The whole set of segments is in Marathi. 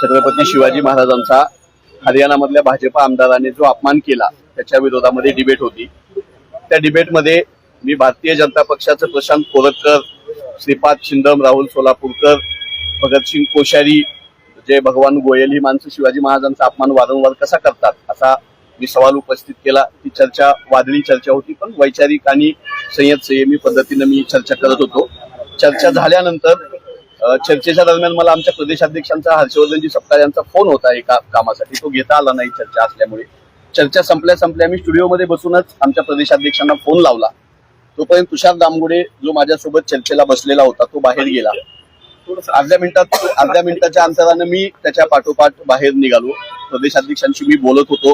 छत्रपती शिवाजी महाराजांचा हरियाणामधल्या भाजप आमदाराने जो अपमान केला त्याच्या विरोधामध्ये डिबेट होती। त्या डिबेटमध्ये मी भारतीय जनता पक्षाचे प्रशांत कोरटकर, श्रीपाद छिंदम, राहुल सोलापूरकर, भगतसिंग कोश्यारी, जे भगवान गोयल ही माणसं शिवाजी महाराजांचा अपमान वारंवार कसा करतात असा मी सवाल उपस्थित केला। ती चर्चा वादळी चर्चा होती, पण वैचारिक आणि संयमी पद्धतीने मी चर्चा करत होतो। चर्चा झाल्यानंतर चर्चेच्या दरम्यान मला आमच्या प्रदेशाध्यक्षांचा हर्षवर्धनजी सपकाळ यांचा फोन होता एका कामासाठी, तो घेता आला नाही चर्चा असल्यामुळे। चर्चा संपल्या मी स्टुडिओमध्ये बसूनच आमच्या प्रदेशाध्यक्षांना फोन लावला। तोपर्यंत तुषार दामगुडे जो माझ्यासोबत चर्चेला बसलेला होता तो बाहेर गेला। अर्ध्या मिनिटाच्या अंतराने मी त्याच्या पाठोपाठ बाहेर निघालो। प्रदेशाध्यक्षांशी मी बोलत होतो।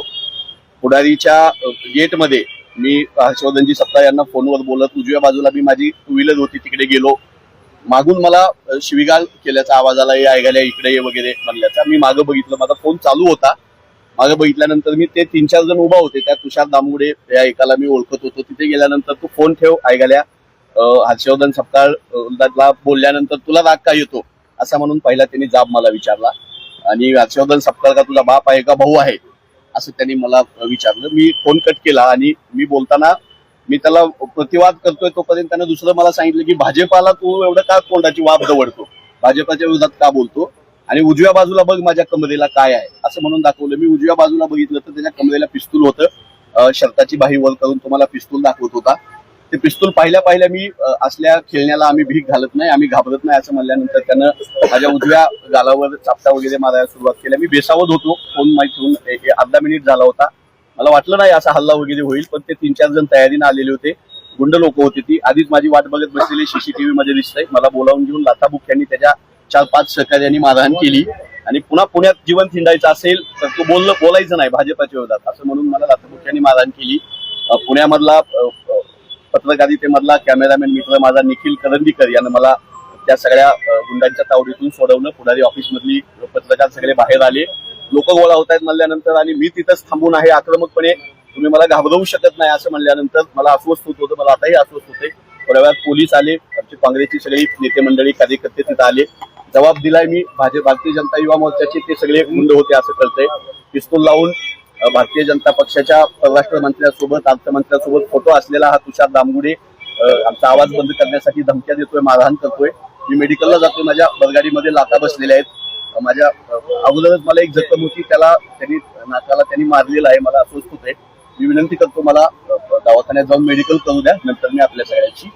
पुढारीच्या गेटमध्ये मी हर्षवर्धनजी सपकाळ यांना फोनवर बोलत उजव्या बाजूला मी माझी टू व्हीलर होती तिकडे गेलो। मागून मला शिवीगाळ केल्याचा आवाज आला, ऐकायला इकडे ये वगैरे म्हणल्याचा। मी मागं बघितलं, माझा फोन चालू होता। मागं बघितल्यानंतर मी ते 3-4 जण उभा होते, त्या तुषार दामगुडे या एकाला मी ओळखत होतो। तिथे गेल्यानंतर तू फोन ठेव ऐकायला हर्षवर्धन सपकाळ बोलल्यानंतर तुला राग का येतो असं म्हणून पहिला त्यांनी जाब मला विचारला आणि हर्षवर्धन सपकाळ का तुझा बाप आहे का भाऊ आहे असं त्यांनी मला विचारलं। मी फोन कट केला आणि मी बोलताना मी त्याला प्रतिवाद करतोय तोपर्यंत त्यानं दुसरं मला सांगितलं की भाजपाला तू एवढं का तोंडाची वाफ दवडतो, भाजपाच्या विरोधात का बोलतो आणि उजव्या बाजूला बघ माझ्या कमरेला काय आहे असं म्हणून दाखवलं। मी उजव्या बाजूला बघितलं तर त्याच्या कमरेला पिस्तूल होतं, शर्टाची बाही वर करून तुम्हाला पिस्तूल दाखवत होता। ते पिस्तूल पाहिल्या मी असल्या खेळण्याला आम्ही भीक घालत नाही, आम्ही घाबरत नाही असं म्हणल्यानंतर त्यानं माझ्या उजव्या गालावर चापटा वगैरे मारायला सुरुवात केली। मी बेसावत होतो, फोन माहीत होऊन अर्धा मिनिट झाला होता। मला वाटलं नाही असा हल्ला वगैरे होईल, पण ते 3-4 जण तयारीने आलेले होते, गुंड लोक होती ती। आधीच माझी वाट बघत बसलेली सीसीटीव्ही मध्ये दिसतंय। मला बोलावून घेऊन लाथाबुक्क्यांनी त्याच्या 4-5 सहकार्यांनी मारहाण केली आणि पुन्हा पुण्यात जीवन थिंडायचं असेल तर तो बोलायचं नाही भाजपाच्या विरोधात असं म्हणून मला लाथाबुक्क्यांनी मारहाण केली। पुण्यामधला पत्रकारितेमधला कॅमेरामॅन मित्र माझा निखिल करंदीकर यानं मला त्या सगळ्या गुंडांच्या तावडीतून सोडवलं। पुढारी ऑफिस मधली पत्रकार सगळे बाहेर आले, लोक गोळा होत आहेत म्हणल्यानंतर आणि मी तिथंच थांबून आहे आक्रमकपणे, तुम्ही मला घाबरवू शकत नाही असं म्हणल्यानंतर मला अस्वस्थ होत होतं, मला आताही अस्वस्थ होते। थोड्या वेळात पोलीस आले, आमची काँग्रेसची सगळी नेते मंडळी कार्यकर्ते तिथं आले। जबाब दिलाय मी भारतीय जनता युवा मोर्चाचे ते सगळे गुंड होते असं कळतंय। पिस्तूल लावून भारतीय जनता पक्षाच्या परराष्ट्र मंत्र्यांसोबत अर्थमंत्र्यांसोबत फोटो असलेला हा तुषार दामगुडे आमचा आवाज बंद करण्यासाठी धमक्या देतोय, मारहाण करतोय। मी मेडिकलला जातोय, माझ्या बलगाडीमध्ये लाथा बसलेल्या आहेत। माझ्या अगोदरच मला एक जखम होती, नाकाला त्यांनी मारलेला आहे, मला अस्वस्थ होते। मी विनंती करतो मला दवाखान्यात जाऊन मेडिकल करू द्या, नंतर मी आपल्या सगळ्यांची